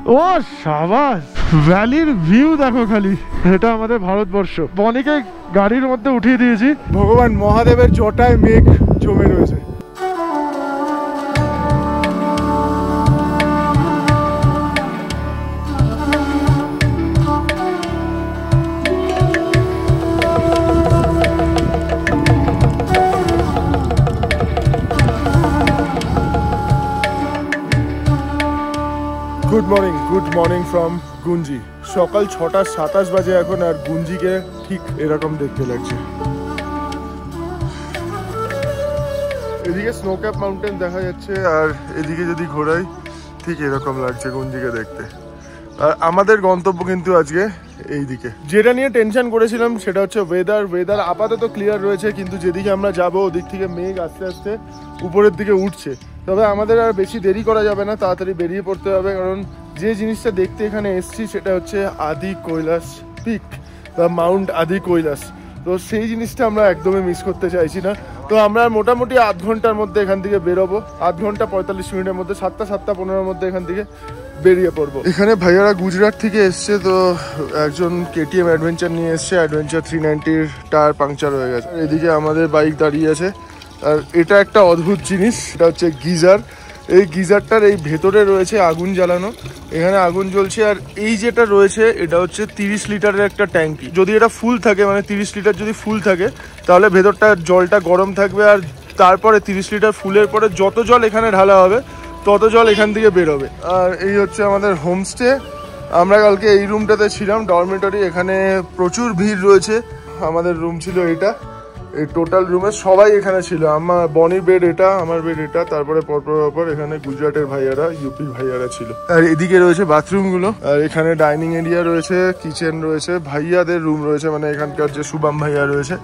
ও সাবাস, ভ্যালির ভিউ দেখো খালি। এটা আমাদের ভারতবর্ষ। বনিকে গাড়ির মধ্যে উঠিয়ে দিয়েছি। ভগবান মহাদেবের জটায় মেঘ জমে রয়েছে। Good morning from Gunji. সকাল 6:27 বাজে এখন, আর গুঞ্জিকে ঠিক এরকম দেখতে লাগছে। এদিকে স্নোক্যাপ মাউন্টেন দেখা যাচ্ছে, আর এদিকে যদি ঘোরাই ঠিক এরকম লাগছে গুঞ্জিকে দেখতে। আর আমাদের গন্তব্য কিন্তু আজকে এইদিকে। যেটা নিয়ে টেনশন করেছিলাম সেটা হচ্ছে ওয়েদার আপাতত ক্লিয়ার রয়েছে, কিন্তু যেদিকে আমরা যাব ওদিক থেকে মেঘ আস্তে আস্তে উপরের দিকে উঠছে। তবে আমাদের আর বেশি দেরি করা যাবে না, তাড়াতাড়ি বেরিয়ে পড়তে হবে, কারণ যে জিনিসটা দেখতে এখানে এসছি সেটা হচ্ছে আদি কৈলাস পিক বা মাউন্ট আদি কৈলাস। তো সেই জিনিসটা আমরা একদমই মিস করতে চাইছি না। তো আমরা মোটামুটি আধ ঘন্টার মধ্যে এখান থেকে বেরোবো, আধ ঘন্টা 45 মিনিটের মধ্যে, 7:15 মধ্যে এখান থেকে বেরিয়ে পড়বো। এখানে ভাইয়ারা গুজরাট থেকে এসছে, তো একজন KTM অ্যাডভেঞ্চার নিয়ে এসছে, অ্যাডভেঞ্চার 390-র টায়ার পাংচার হয়ে গেছে। এদিকে আমাদের বাইক দাঁড়িয়ে আছে। আর এটা একটা অদ্ভুত জিনিস, এটা হচ্ছে গিজার। এই গিজারটার এই ভেতরে রয়েছে আগুন জ্বালানো, এখানে আগুন জ্বলছে। আর এই যেটা রয়েছে এটা হচ্ছে 30 লিটারের একটা ট্যাঙ্কি। যদি এটা ফুল থাকে, মানে 30 লিটার যদি ফুল থাকে, তাহলে ভেতরটা জলটা গরম থাকবে, আর তারপরে 30 লিটার ফুলের পরে যত জল এখানে ঢালা হবে তত জল এখান থেকে বেরোবে। আর এই হচ্ছে আমাদের হোমস্টে। আমরা কালকে এই রুমটাতে ছিলাম, ডরমেটরি। এখানে প্রচুর ভিড় রয়েছে। আমাদের রুম ছিল এটা, এই টোটাল রুমে সবাই এখানে ছিল। আমার বনির বেড এটা, আমার বেড এটা, তারপরে পরপর এখানে গুজরাটের ভাইয়ারা, ইউপির ভাইয়ারা ছিল। আর এদিকে রয়েছে বাথরুমগুলো, আর এখানে ডাইনিং এরিয়া রয়েছে, কিচেন রয়েছে, ভাইয়াদের রুম রয়েছে, মানে এখানকার যে শুভম ভাইয়া রয়েছে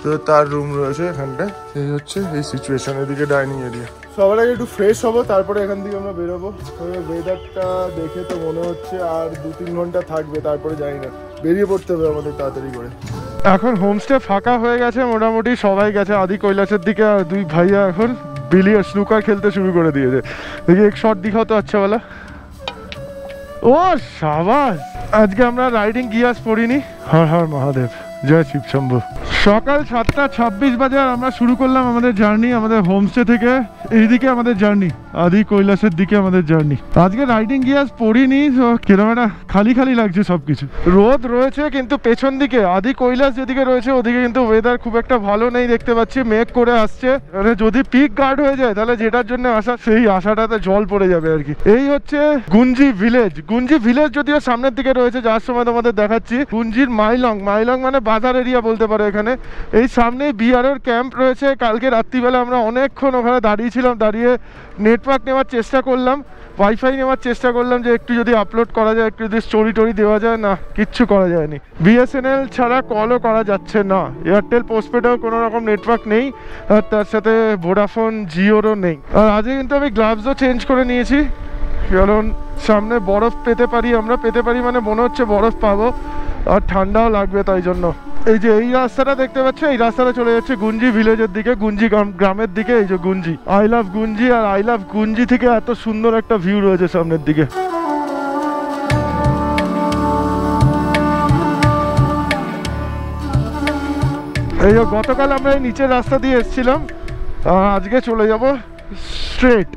তো তার রুম রয়েছে এখানটায়। এই হচ্ছে এই সিচুয়েশন। এদিকে ডাইনিং এরিয়া। সবার আগে একটু ফ্রেশ হবো, তারপরে এখান থেকে আমরা বেরোবো। তবে ওয়েদারটা দেখে তো মনে হচ্ছে আর 2-3 ঘন্টা থাকবে, তারপরে যাই না, বেরিয়ে পড়তে হবে আমাদের তাড়াতাড়ি করে। এখন হোমস্টে ফাঁকা হয়ে গেছে, মোটামুটি সবাই গেছে আদি কৈলাসের দিকে। আর দুই ভাইয়া এখন বিলিয়ার্ড স্নুকার খেলতে শুরু করে দিয়েছে। দেখি এক শট দিখাও তো আচ্ছা বলা। ও সাবাস, আজকে আমরা রাইডিং গিয়ার্স পরিনি। হর হর মহাদেব, জয় শিব শম্ভু। সকাল 7:26 বাজে আর আমরা শুরু করলাম আমাদের জার্নি। আমাদের হোমস্টে থেকে এইদিকে আমাদের জার্নি, আদি কৈলাসের দিকে আমাদের জার্নি। আজকে রাইডিং গিয়ার্স পরিনি, তো কিরকম একটা খালি খালি লাগছে সবকিছু। রোদ রয়েছে, কিন্তু পেছন দিকে আদি কৈলাস যেদিকে রয়েছে ওদিকে কিন্তু ওয়েদার খুব একটা ভালো নেই, দেখতে পাচ্ছি মেঘ করে আসছে। মানে যদি পিক গার্ড হয়ে যায় তাহলে যেটার জন্য আসা, সেই আশাটাতে জল পড়ে যাবে আর কি। এই হচ্ছে গুঞ্জি ভিলেজ। গুঞ্জি ভিলেজ যদিও সামনের দিকে রয়েছে, যার সময় তোমাদের দেখাচ্ছি। গুঞ্জির মাইলং মানে বাজার এরিয়া বলতে পারো। এখানে এই সামনে বিআরওর ক্যাম্প রয়েছে। কালকে রাত্রিবেলা আমরা অনেকক্ষণ ওখানে দাঁড়িয়েছিলাম, দাঁড়িয়ে নেটওয়ার্ক নেওয়ার চেষ্টা করলাম, ওয়াইফাই নেওয়ার চেষ্টা করলাম, যে একটু যদি আপলোড করা যায়, একটু যদি স্টোরি দেওয়া যায়। না, কিচ্ছু করা যায়নি। BSNL ছাড়া কলও করা যাচ্ছে না। এয়ারটেল পোস্টপেডেও কোনো রকম নেটওয়ার্ক নেই, আর তার সাথে ভোডাফোন জিওরও নেই। আর আজকে কিন্তু আমি গ্লাভসও চেঞ্জ করে নিয়েছি, কারণ সামনে বরফ পেতে পারি মানে মনে হচ্ছে বরফ পাবো, আর ঠান্ডাও লাগবে, তাই জন্য। এই যে এই রাস্তাটা দেখতে পাচ্ছ, এই রাস্তাটা চলে যাচ্ছে গুঞ্জি ভিলেজের দিকে, গুঞ্জি গ্রামের দিকে। এই যে গুঞ্জি, I love গুঞ্জি। R I love গুঞ্জি থেকে এত সুন্দর একটা ভিউ রয়েছে সামনের দিকে। এই যে গতকাল আমরা এই নিচের রাস্তা দিয়ে এসেছিলাম, আজকে চলে যাব স্ট্রেট।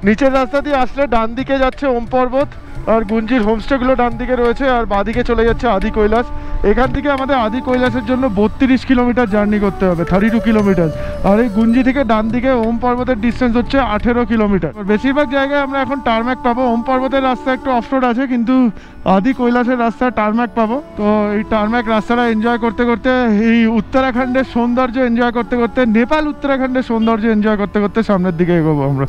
নিচের রাস্তা দিয়ে আসলে ডান দিকে যাচ্ছে ওম পর্বত, আর গুঞ্জির হোমস্টেগুলো ডান দিকে রয়েছে, আর বাঁদিকে চলে যাচ্ছে আদি কৈলাস। এখান থেকে আমাদের আদি কৈলাসের জন্য 32 কিলোমিটার জার্নি করতে হবে, 32 কিলোমিটার। আর এই গুঞ্জি থেকে ডান দিকে ওম পর্বতের ডিস্টেন্স হচ্ছে 18 কিলোমিটার। বেশিরভাগ জায়গায় আমরা এখন টারম্যাক পাবো। ওম পর্বতের রাস্তা একটু অফরোড আছে, কিন্তু আদি কৈলাসের রাস্তা টারম্যাক পাবো। তো এই টারম্যাক রাস্তাটা এনজয় করতে করতে, এই উত্তরাখণ্ডের সৌন্দর্য এনজয় করতে করতে, নেপাল উত্তরাখণ্ডের সৌন্দর্য এনজয় করতে করতে সামনের দিকে এগোবো আমরা।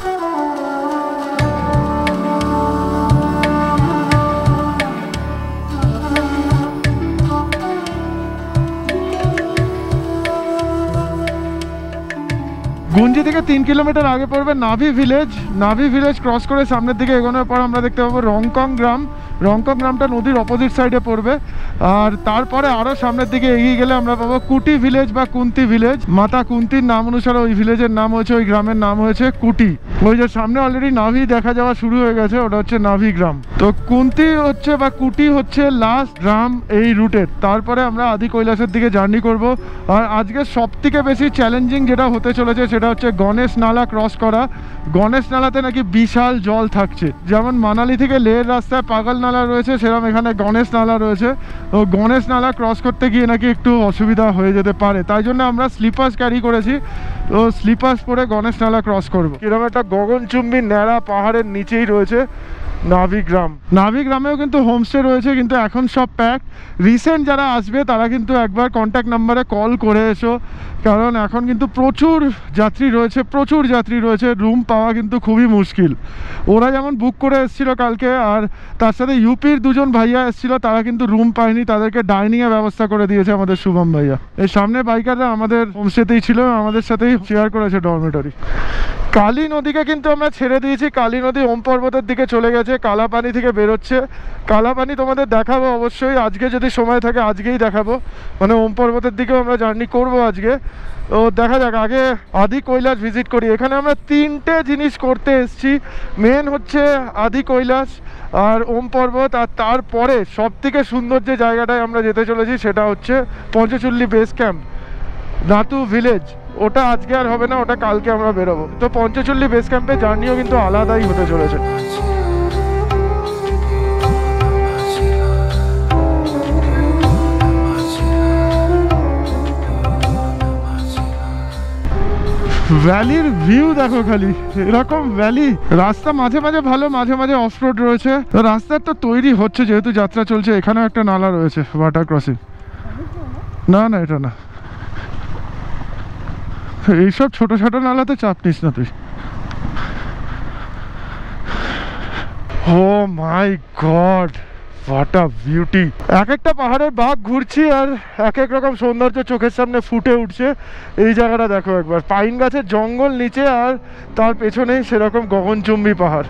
গুঞ্জি থেকে 3 কিলোমিটার আগে পড়বে নাভি ভিলেজ। নাভি ভিলেজ ক্রস করে সামনের দিকে এগোনোর পর আমরা দেখতে পাবো রংকং গ্রাম। রংকক নামটা নদীর অপোজিট সাইডে পড়বে। আর তারপরে আরও সামনের দিকে এগিয়ে গেলে আমরা পাবো কুটি ভিলেজ বা কুন্তি ভিলেজ। মাতা কুন্তির নাম অনুসারে ওই ভিলেজের নাম হয়েছে, ওই গ্রামের নাম হয়েছে কুটি। ওই যে সামনে অলরেডি নাভি দেখা যাওয়া শুরু হয়ে গেছে, ওটা হচ্ছে নাভি গ্রাম। তো কুন্তি হচ্ছে বা কুটি হচ্ছে লাস্ট গ্রাম এই রুটের। তারপরে আমরা আদি কৈলাসের দিকে জার্নি করব। আর আজকে সব থেকে বেশি চ্যালেঞ্জিং যেটা হতে চলেছে সেটা হচ্ছে গণেশ নালা ক্রস করা। গণেশ নালাতে নাকি বিশাল জল থাকছে, যেমন মানালি থেকে লেহের রাস্তায় পাগল নালা রয়েছে, সেরকম এখানে গণেশ নালা রয়েছে। তো গণেশ নালা ক্রস করতে গিয়ে নাকি একটু অসুবিধা হয়ে যেতে পারে, তাই জন্য আমরা স্লিপার্স ক্যারি করেছি। তো স্লিপার্স পরে গণেশ নালা ক্রস করবো। কিরকম একটা গগনচুম্বী ন্যাড়া পাহাড়ের নিচেই রয়েছে নাভি গ্রাম। নাভি গ্রামেও কিন্তু হোমস্টে রয়েছে, কিন্তু এখন সব প্যাক। রিসেন্ট যারা আসবে তারা কিন্তু একবার কন্ট্যাক্ট নাম্বারে কল করে এসো, কারণ এখন কিন্তু প্রচুর যাত্রী রয়েছে, রুম পাওয়া কিন্তু খুবই মুশকিল। ওরা যেমন বুক করে এসেছিল কালকে, আর তার সাথে ইউপির দুজন ভাইয়া এসেছিল, তারা কিন্তু রুম পায়নি, তাদেরকে ডাইনিংয়ের ব্যবস্থা করে দিয়েছে আমাদের শুভম ভাইয়া। এই সামনে বাইকাররা আমাদের হোমস্টেতেই ছিল, আমাদের সাথেই শেয়ার করেছে ডরমেটরি। কালী নদীকে কিন্তু আমরা ছেড়ে দিয়েছি, কালী নদী ওম পর্বতের দিকে চলে গেছে, কালাপানি থেকে বেরোচ্ছে। কালাপানি তোমাদের দেখাবো অবশ্যই, আজকে যদি সময় থাকে আজকেই দেখাবো, মানে ওম পর্বতের দিকেও আমরা জার্নি করবো আজকে। তো দেখা যাক, আগে আদি কৈলাস ভিজিট করি। এখানে আমরা 3টে জিনিস করতে এসেছি। মেন হচ্ছে আদি কৈলাস আর ওম পর্বত, আর তারপরে সব থেকে সুন্দর যে জায়গাটায় আমরা যেতে চলেছি সেটা হচ্ছে পঞ্চচুল্লি বেস ক্যাম্প, নাতু ভিলেজ। ওটা আজকে আর হবে না, ওটা কালকে আমরা বেরোবো। তো পঞ্চচুল্লি বেস ক্যাম্পে জার্নিও কিন্তু আলাদাই হতে চলেছে। ভ্যালির ভিউ দেখো খালি, এরকম ভ্যালি। রাস্তা মাঝে মাঝে ভালো, মাঝে মাঝে অফ রোড রয়েছে। রাস্তার তো তৈরি হচ্ছে, যেহেতু যাত্রা চলছে। এখানেও একটা নালা রয়েছে, ওয়াটার ক্রসিং। না না, এটা না, এইসব ছোট ছোট নালাতে চাপ নিস না তুই। ও মাই গড, হোয়াট আ বিউটি। এক একটা পাহাড়ের বাঘ ঘুরছি আর এক এক রকম সৌন্দর্য চোখের সামনে ফুটে উঠছে। এই জায়গাটা দেখো একবার, পাইন গাছের জঙ্গল নিচে, আর তার পেছনেই সেরকম গগনচুম্বী পাহাড়।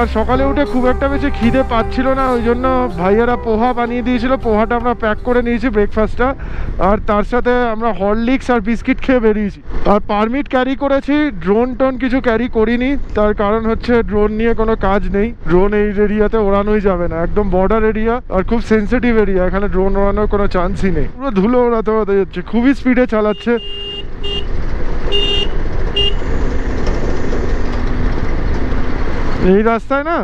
আর সকালে উঠে খুব একটা বেশি খিদে পাচ্ছিল না, ওই জন্য ভাইয়ারা পোহা বানিয়ে দিয়েছিল। পোহাটা আমরা প্যাক করে নিয়েছি, ব্রেকফাস্টটা। আর তার সাথে আমরা হরলিক্স আর বিস্কিট খেয়ে বেরিয়েছি। আর পারমিট ক্যারি করেছি, ড্রোন টোন কিছু ক্যারি করিনি। তার কারণ হচ্ছে ড্রোন নিয়ে কোনো কাজ নেই, ড্রোন এই এরিয়াতে ওড়ানোই যাবে না, একদম বর্ডার এরিয়া আর খুব সেন্সিটিভ এরিয়া, এখানে ড্রোন ওড়ানোর কোনো চান্সই নেই। পুরো ধুলো ওড়াতে ওড়াতে যাচ্ছে, খুবই স্পিডে চালাচ্ছে। এই রাস্তায় না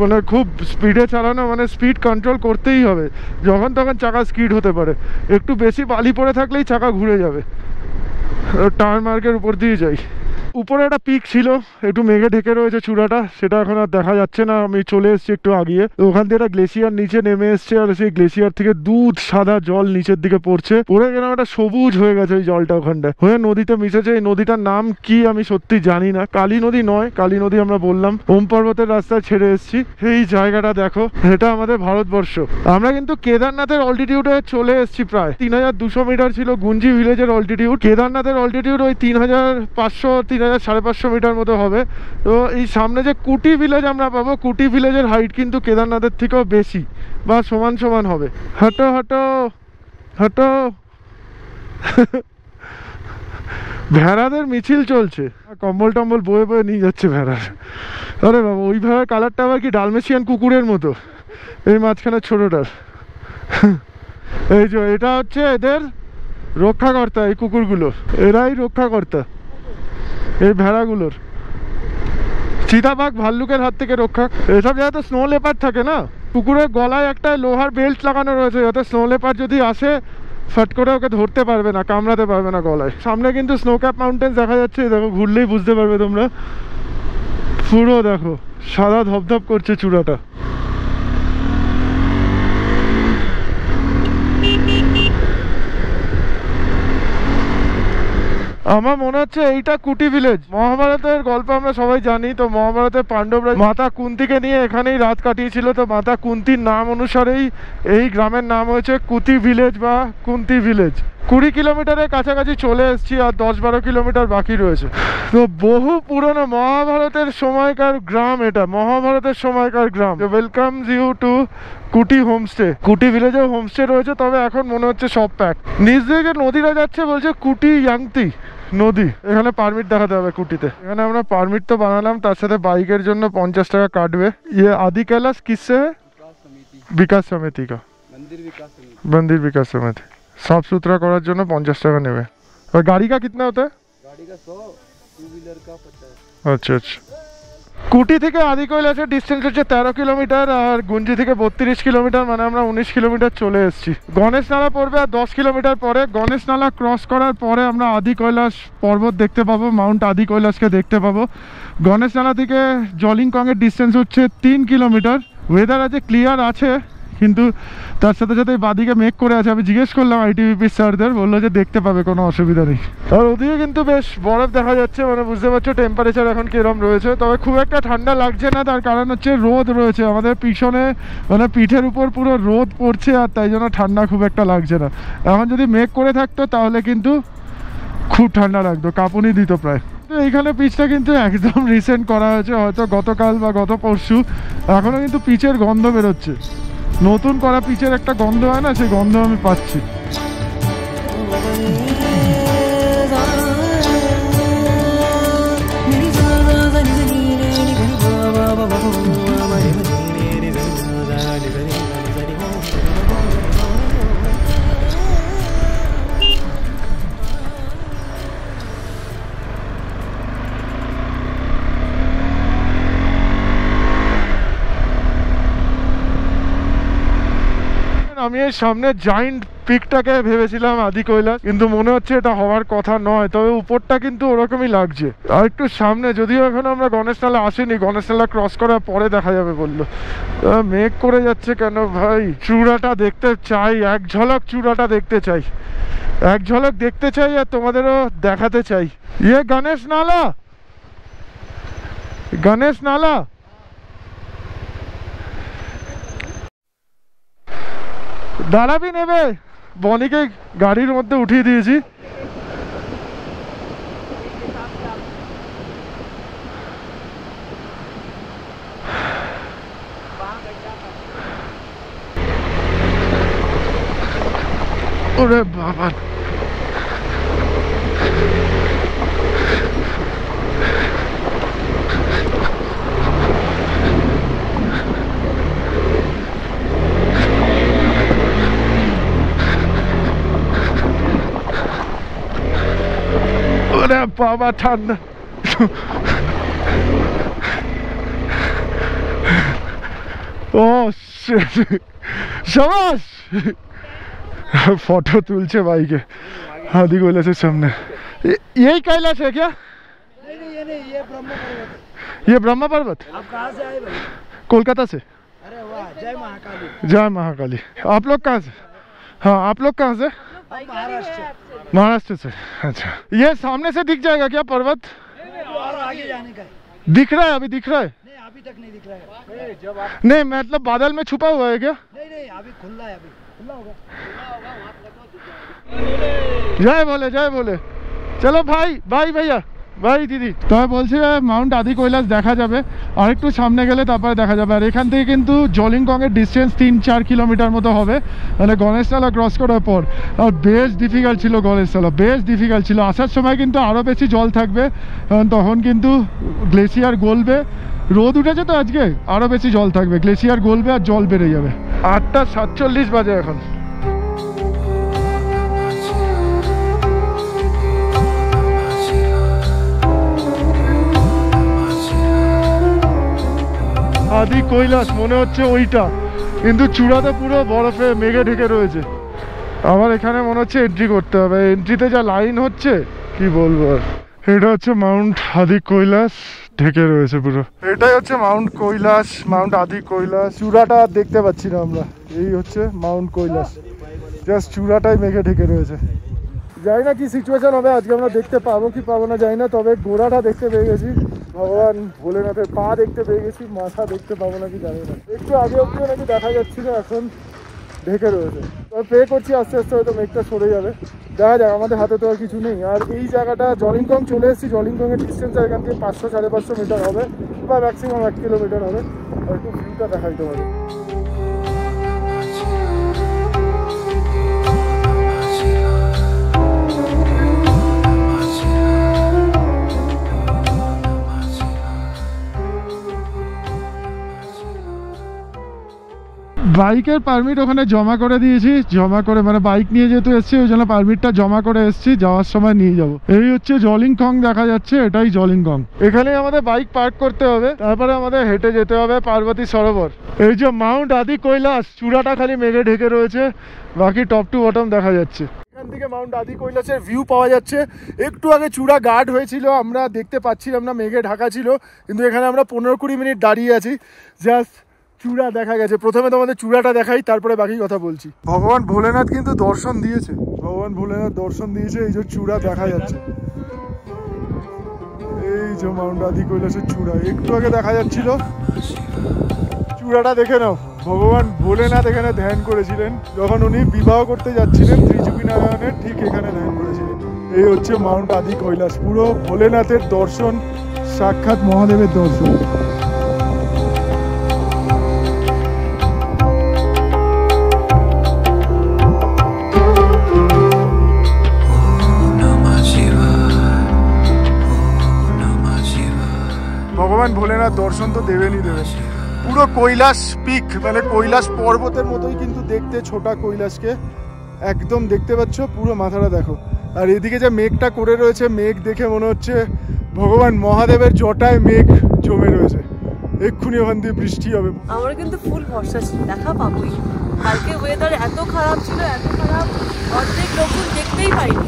মানে খুব স্পিডে চালানো, মানে স্পিড কন্ট্রোল করতেই হবে, যখন তখন চাকা স্কিড হতে পারে। একটু বেশি বালি পড়ে থাকলেই চাকা ঘুরে যাবে। টার্ন মার্কের উপর দিয়ে যাই। উপরে একটা পিক ছিল, একটু মেঘে ঢেকে রয়েছে চূড়াটা, সেটা এখন আর দেখা যাচ্ছে না। আমি চলে এসেছি একটু আগিয়ে, ওখান থেকে একটা গ্লেশিয়ার নিচে নেমে এসছে, আর সেই গ্লেশিয়ার থেকে দুধ সাদা জল নিচের দিকে পড়ছে। পড়ে গেলে একটা সবুজ হয়ে গেছে ওই জলটা, ওখানটায় হয়ে নদীতে মিশেছে। এই নদীটার নাম কি আমি সত্যি জানি না। কালী নদী নয়, কালী নদী আমরা বললাম। ওম পর্বতের রাস্তায় ছেড়ে এসেছি। এই জায়গাটা দেখো, এটা আমাদের ভারতবর্ষ। আমরা কিন্তু কেদারনাথের অল্টিটিউডে চলে এসেছি, প্রায় 3200 মিটার ছিল গুঞ্জি ভিলেজের অল্টিটিউড। কেদারনাথের অল্টিটিউড ওই 3500-3550 মিটার মতো হবে। তো এই সামনে যে কুটি ভিলেজ আমরা পাবো, কুটি ভিলেজের হাইট কিন্তু কেদারনাথের থেকেও বেশি বা সমান সমান হবে। হাঁটো হাঁটো হাঁটো। ভেড়াদের মিছিল চলছে, কম্বল টম্বল বয়ে বয়ে নিয়ে যাচ্ছে ভেড়ার। আরে বাবা, ওই ভেড়ার কালারটা আবার কি ডালমেশিয়ান কুকুরের মতো, এই মাঝখানে ছোটটার। এই যে এটা হচ্ছে এদের রক্ষাকর্তা, এই কুকুরগুলো, এরাই রক্ষাকর্তা এই ভেড়াগুলোর। চিতাবাঘ ভাল্লুকের হাত থেকে রক্ষা। এসব জায়গাতে স্নো লেপার্ড থাকে না, কুকুরের গলায় একটা লোহার বেল্ট লাগানো রয়েছে, যাতে স্নো লেপার্ড যদি আসে ফট করে ওকে ধরতে পারবে না, কামড়াতে পারবে না গলায়। সামনে কিন্তু স্নো ক্যাপ মাউন্টেন দেখা যাচ্ছে, দেখো ঘুরলেই বুঝতে পারবে তোমরা। পুরো দেখো সাদা ধপধপ করছে চূড়াটা। আমার মনে হচ্ছে এইটা কুটি ভিলেজ। মহাভারতের গল্প আমরা সবাই জানি, তো মহাভারতের পাণ্ডবরা মাতা কুন্তিকে নিয়ে এখানেই রাত কাটিয়েছিল, তো মাতা কুন্তির নাম অনুসারেই এই গ্রামের নাম হয়েছে কুটি ভিলেজ বা কুন্তি ভিলেজ। 20 কিলোমিটারের কাছাকাছি চলে এসেছি, আর 10-12 কিলোমিটার বাকি রয়েছে। তো বহু পুরনো মহাভারতের সময়কার গ্রাম, এটা মহাভারতের সময়কার গ্রাম। ওয়েলকাম ইউ টু কুটি হোমস্টে। কুটি ভিলেজেও হোমস্টে রয়েছে, তবে এখন মনে হচ্ছে সব প্যাক। নিচ দিয়ে যে নদীটা যাচ্ছে বলছে কুটি ইয়াংতি নদী। এখানে পারমিট দেখাতে হবে কুটিতে। এখানে আমরা পারমিট তো বানালাম, তার সাথে বাইকের জন্য 50 টাকা কাটবে। ইয়ে আদি कैलाश किससे है? विकास समिति का मंदिर विकास समिति। साफ सुथरा করার জন্য 50 টাকা নেবে। और गाड़ी का कितना होता है? गाड़ी का 100, टू व्हीलर का 50। अच्छा अच्छा। কুটি থেকে আদি কৈলাসের ডিস্টেন্স হচ্ছে 13 কিলোমিটার, আর গুঞ্জি থেকে 32 কিলোমিটার, মানে আমরা 19 কিলোমিটার চলে এসেছি। গণেশ নালা পড়বে আর 10 কিলোমিটার পরে। গণেশ নালা ক্রস করার পরে আমরা আদি কৈলাস পর্বত দেখতে পাবো, মাউন্ট আদি কৈলাসকে দেখতে পাবো। গণেশ নালা থেকে জলিংকংয়ের ডিস্টেন্স হচ্ছে 3 কিলোমিটার। ওয়েদার আজ ক্লিয়ার আছে, কিন্তু তার সাথে সাথে বাদিকে মেঘ করে আছে। আমি জিজ্ঞেস করলাম আইটিবিপি স্যারদের, বললো যে দেখতে পাবে, কোনো অসুবিধা নেই। আর ওদিকে কিন্তু বেশ বরফ দেখা যাচ্ছে, মানে বুঝতে পারছো টেম্পারেচার এখন কিরম রয়েছে। তবে খুব একটা ঠান্ডা লাগছে না, তার কারণ হচ্ছে রোদ রয়েছে আমাদের পিছনে, মানে পিঠের উপর পুরো রোদ পড়ছে, আর তাই জন্য ঠান্ডা খুব একটা লাগছে না। এখন যদি মেঘ করে থাকতো তাহলে কিন্তু খুব ঠান্ডা লাগতো, কাঁপুনি দিত প্রায়। তো এইখানে পিচটা কিন্তু একদম রিসেন্ট করা হয়েছে, হয়তো গতকাল বা গত পরশু। এখনও কিন্তু পিচের গন্ধ বেরোচ্ছে, নতুন করা পিচের একটা গন্ধ হয় না, সেই গন্ধ আমি পাচ্ছি। আমি এই সামনে জায়েন্ট পিকটাকে ভেবেছিলাম আদি কৈলাস, কিন্তু মনে হচ্ছে এটা হওয়ার কথা নয়। তবে উপরটা কিন্তু ওরকমই লাগছে। আর একটু সামনে, যদিও এখন আমরা গণেশ নালা আসিনি, গণেশ নালা ক্রস করার পরে দেখা যাবে বললো। মেঘ করে যাচ্ছে কেন ভাই? চূড়াটা দেখতে চাই, এক ঝলক চূড়াটা দেখতে চাই, এক ঝলক দেখতে চাই, আর তোমাদেরও দেখাতে চাই। ইয়ে গণেশ নালা, গণেশ নালা। দাঁড়াবি নেবে? বনিকে গাড়ির মধ্যে উঠিয়ে দিয়েছি। ওরে বাবা, ওরে বাবা ঠান্ডা। ও শাবাশ, फोटो तुलचे भाई के आदि कैलाश के सामने। यही कैलाश है क्या? नहीं, ये ब्रह्म पर्वत। ये ब्रह्म पर्वत। आप कहाँ से आए भाई? कोलकाता से। अरे वाह, जय महाकाली। जय महाकाली। आप लोग कहाँ से? हाँ, आप लोग कहाँ से? महाराष्ट्र। महाराष्ट्र से। अच्छा, ये सामने से दिख जाएगा क्या पर्वत? और आगे जाने का है। दिख रहा है? अभी दिख रहा है? नहीं, अभी तक नहीं दिख रहा है। जब आप नहीं, मतलब बादल में छुपा हुआ है क्या? नहीं, अभी खुला है, अभी खुला होगा। जय बोले, जय बोले। चलो भाई, भाई भैया, ভাই দিদি। তবে বলছি মাউন্ট আদি কৈলাস দেখা যাবে, আর একটু সামনে গেলে তারপরে দেখা যাবে। আর এখান থেকে কিন্তু জলিংকংয়ের ডিস্টেন্স 3-4 কিলোমিটার মতো হবে, মানে গণেশতলা ক্রস করার পর। আর বেশ ডিফিকাল্ট ছিল গণেশতলা, বেশ ডিফিকাল্ট ছিল। আসার সময় কিন্তু আরও বেশি জল থাকবে, কারণ তখন কিন্তু গ্লেশিয়ার গলবে। রোদ উঠেছে তো আজকে, আরও বেশি জল থাকবে, গ্লেশিয়ার গলবে আর জল বেড়ে যাবে। 8:47 বাজে এখন। আদি কৈলাস মনে হচ্ছে ওইটা, কিন্তু চূড়াতে পুরো বরফে মেঘে ঢেকে রয়েছে। আবার এখানে মনে হচ্ছে এন্ট্রি করতে হবে, এন্ট্রিতে যা লাইন হচ্ছে কি বলবো আর। এটা হচ্ছে মাউন্ট আদি কৈলাস, ঢেকে রয়েছে পুরো। এটাই হচ্ছে মাউন্ট কৈলাস, মাউন্ট আদি কৈলাস। চূড়াটা আর দেখতে পাচ্ছি না আমরা, এই হচ্ছে মাউন্ট কৈলাস, জাস্ট চূড়াটাই মেঘে ঢেকে রয়েছে। জানি না কি সিচুয়েশন হবে আজকে, আমরা দেখতে পাবো কি পাবো না জানি না, তবে গোড়াটা দেখতে পেয়ে গেছি, ভগবান ভোলেনাথের পা দেখতে পেয়ে গেছি, মাথা দেখতে পাবো নাকি জানি না। একটু আগে অব্দিও নাকি দেখা যাচ্ছিল, এখন ঢেকে রয়েছে। তবে প্রে করছি আস্তে আস্তে হয়তো মেঘটা সরে যাবে, দেখা যাক, আমাদের হাতে তো আর কিছু নেই। আর এই জায়গাটা জলিংকং চলে এসেছি, জলিংকংয়ের ডিস্টেন্স এখান থেকে 500-550 মিটার হবে বা ম্যাক্সিমাম 1 কিলোমিটার হবে। আর একটু ভিউটা দেখাই তোমাদের। বাইকের পারমিট ওখানে জমা করে দিয়েছি, জমা করে মানে বাইক নিয়ে যেহেতু এসছি ওই জন্য পারমিটটা জমা করে এসছি, যাওয়ার সময় নিয়ে যাব। এই হচ্ছে জলিংকং দেখা যাচ্ছে, এটাই জলিংকং। এখানেই আমাদের বাইক পার্ক করতে হবে, তারপরে আমাদের হেঁটে যেতে হবে পার্বতী সরোবর। এই যে মাউন্ট আদি কৈলাস, চূড়াটা খালি মেঘে ঢেকে রয়েছে, বাকি টপ টু বটম দেখা যাচ্ছে। এখান থেকে মাউন্ট আদি কৈলাসের ভিউ পাওয়া যাচ্ছে। একটু আগে চূড়া গার্ড হয়েছিল, আমরা দেখতে পাচ্ছিলাম না, মেঘে ঢাকা ছিল, কিন্তু এখানে আমরা 15-20 মিনিট দাঁড়িয়ে আছি, জাস্ট চূড়া দেখা গেছে। প্রথমে তোমাদের চূড়াটা দেখাই, তারপরে বাকি কথা বলছি। ভগবান ভোলেনাথ কিন্তু দর্শন দিয়েছে, ভগবান ভোলেনাথ দর্শন দিয়েছে। এই যে চূড়া দেখা যাচ্ছে, এই যে মাউন্ট আদি কৈলাসের চূড়া একটু আগে দেখা যাচ্ছিল, চূড়াটা দেখে নাও। ভগবান ভোলেনাথ এখানে ধ্যান করেছিলেন যখন উনি বিবাহ করতে যাচ্ছিলেন ত্রিযুগী নারায়ণের, ঠিক এখানে ধ্যান করেছিলেন। এই হচ্ছে মাউন্ট আদি কৈলাস, পুরো ভোলেনাথের দর্শন, সাক্ষাৎ মহাদেবের দর্শন। ভগবান ভোলেনাথ দর্শন তো দেবেনই দেবেন। পুরো কৈলাস পিক মানে কৈলাস পর্বতের মতোই কিন্তু দেখতে, ছোটা কৈলাসকে একদম দেখতে পাচ্ছ, পুরো মাথাটা দেখো। আর এদিকে যে মেঘটা করে রয়েছে, মেঘ দেখে মনে হচ্ছে ভগবান মহাদেবের জটায় মেঘ জমে রয়েছে, এক্ষুনি ওখান দিয়ে বৃষ্টি হবে। আমার কিন্তু ফুল ভরসা ছিল, দেখা পাবোই। কালকে ওয়েদার এত খারাপ ছিল, এত খারাপ, অর্ধেক লোকজন দেখতেই পাইনি,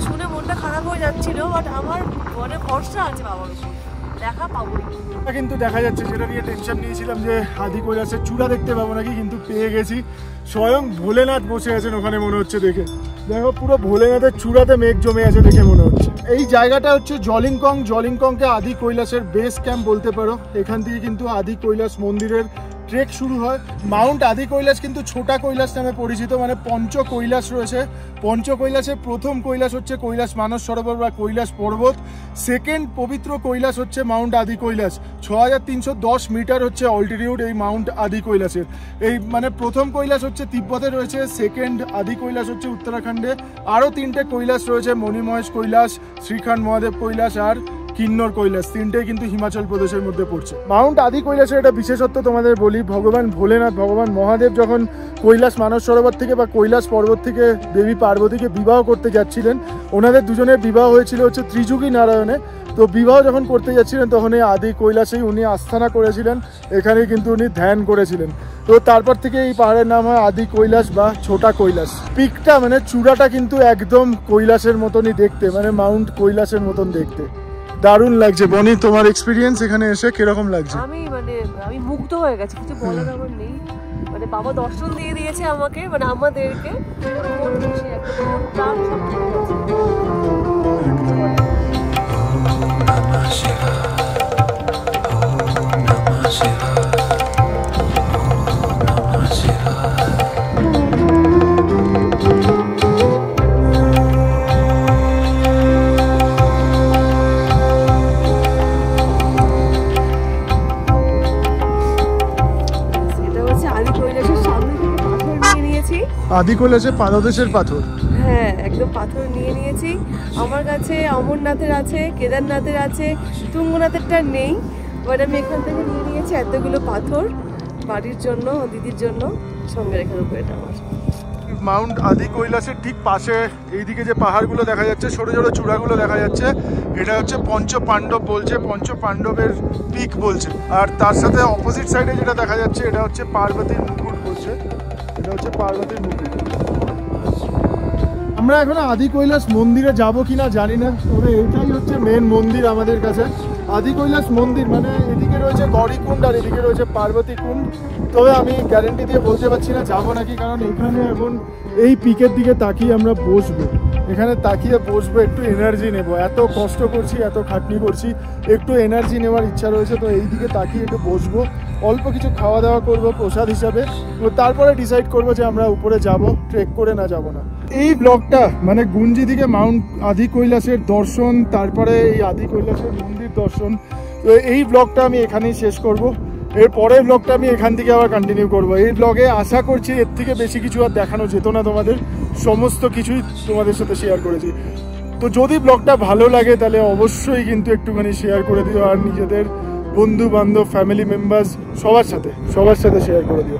শুনে মনটা খারাপ হয়ে যাচ্ছিল, বাট আমার মনে ভরসা আছে বাবার উপর, দেখা পাবোই। কিন্তু দেখা যাচ্ছে, যেটা নিয়ে টেনশন নিয়েছিলাম যে আদি কৈলাসের চূড়া দেখতে পাবো নাকি, কিন্তু পেয়ে গেছি। স্বয়ং ভোলেনাথ বসে আছেন ওখানে মনে হচ্ছে, দেখে দেখো পুরো ভোলেনাথের চূড়াতে মেঘ জমে আছে দেখে মনে হচ্ছে। এই জায়গাটা হচ্ছে জলিংকং, জলিংকংকে আদি কৈলাসের বেস ক্যাম্প বলতে পারো। এখান থেকে কিন্তু আদি কৈলাস মন্দিরের ট্রেক শুরু হয়। মাউন্ট আদি কৈলাস কিন্তু ছোটা কৈলাস নামে পরিচিত, মানে পঞ্চ কৈলাস রয়েছে। পঞ্চ কৈলাসের প্রথম কৈলাস হচ্ছে কৈলাস মানস সরোবর বা কৈলাস পর্বত। সেকেন্ড পবিত্র কৈলাস হচ্ছে মাউন্ট আদি কৈলাস, 6310 মিটার হচ্ছে অল্টিটিউড এই মাউন্ট আদি কৈলাসের। এই মানে প্রথম কৈলাস হচ্ছে তিব্বতে রয়েছে, সেকেন্ড আদি কৈলাস হচ্ছে উত্তরাখণ্ডে, আরও 3টে কৈলাস রয়েছে, মণিমহেশ কৈলাস, শ্রীখণ্ড মহাদেব কৈলাস আর কিন্নর কৈলাস, 3টেই কিন্তু হিমাচল প্রদেশের মধ্যে পড়ছে। মাউন্ট আদি কৈলাসের একটা বিশেষত্ব তোমাদের বলি, ভগবান ভোলেনাথ, ভগবান মহাদেব যখন কৈলাস মানস সরোবর থেকে বা কৈলাস পর্বত থেকে দেবী পার্বতীকে বিবাহ করতে যাচ্ছিলেন, ওনাদের দুজনের বিবাহ হয়েছিল হচ্ছে ত্রিযুগী নারায়ণে। তো বিবাহ যখন করতে যাচ্ছিলেন তখন এই আদি কৈলাসেই উনি আস্থানা করেছিলেন, এখানেই কিন্তু উনি ধ্যান করেছিলেন। তো তারপর থেকে এই পাহাড়ের নাম হয় আদি কৈলাস বা ছোটা কৈলাস। পিকটা মানে চূড়াটা কিন্তু একদম কৈলাসের মতনই দেখতে, মানে মাউন্ট কৈলাসের মতন দেখতে, দারুণ লাগছে। বনি, তোমার এক্সপিরিয়েন্স এখানে এসে কিরকম লাগছে? আমি মুগ্ধ হয়ে গেছি, কিছু বলার আমার নেই। মানে বাবা দর্শন দিয়ে দিয়েছে আমাকে, মানে আমাদেরকে, আদি কৈলাসে পাদদেশের পাথর, হ্যাঁ একদম পাথর নিয়ে নিয়েছি। আমার কাছে অমরনাথের আছে, কেদারনাথের আছে, তুঙ্গনাথেরটা নেই, বাট আমি এখান থেকে নিয়ে নিয়েছি এতগুলো পাথর বাড়ির জন্য, দিদির জন্য, সঙ্গে রেখে দেবো এটা আমার। মাউন্ট আদি কৈলাসের ঠিক পাশে এইদিকে যে পাহাড়গুলো দেখা যাচ্ছে, ছোট ছোট চূড়াগুলো দেখা যাচ্ছে, এটা হচ্ছে পঞ্চ পাণ্ডব বলছে, পঞ্চ পাণ্ডবের পিক বলছে। আর তার সাথে অপোজিট সাইডে যেটা দেখা যাচ্ছে, এটা হচ্ছে পার্বতীর মুকুট বলছে, এটা হচ্ছে পার্বতীর মুকুট। আমরা এখন আদি কৈলাস মন্দিরে যাব কিনা জানি না, তবে এটাই হচ্ছে মেন মন্দির আমাদের কাছে। আদি কৈলাস মন্দির মানে এদিকে রয়েছে গৌরীকুণ্ড আর এদিকে রয়েছে পার্বতী কুণ্ড। তবে আমি গ্যারেন্টি দিয়ে বলতে পারছি না যাবো নাকি, কারণ এখানে এখন এই পিকের দিকে তাকিয়ে আমরা বসবো, এখানে তাকিয়ে বসবো, একটু এনার্জি নেবো। এত কষ্ট করছি, এত খাটনি করছি, একটু এনার্জি নেওয়ার ইচ্ছা রয়েছে। তো এই দিকে তাকিয়ে একটু বসবো, অল্প কিছু খাওয়া দাওয়া করবো প্রসাদ হিসাবে, তারপরে ডিসাইড করবো যে আমরা উপরে যাব ট্রেক করে না যাব না। এই ব্লগটা মানে গুঞ্জি থেকে মাউন্ট আদি কৈলাসের দর্শন, তারপরে এই আদি কৈলাসের মন্দির দর্শন, তো এই ব্লগটা আমি এখানেই শেষ করব। এর পরের ব্লগটা আমি এখান থেকে আবার কন্টিনিউ করব। এই ব্লগে আশা করছি এর থেকে বেশি কিছু আর দেখানো যেত না তোমাদের, সমস্ত কিছুই তোমাদের সাথে শেয়ার করেছি। তো যদি ব্লগটা ভালো লাগে তাহলে অবশ্যই কিন্তু একটুখানি শেয়ার করে দিও, আর নিজেদের বন্ধু বান্ধব, ফ্যামিলি মেম্বার্স সবার সাথে শেয়ার করে দিও।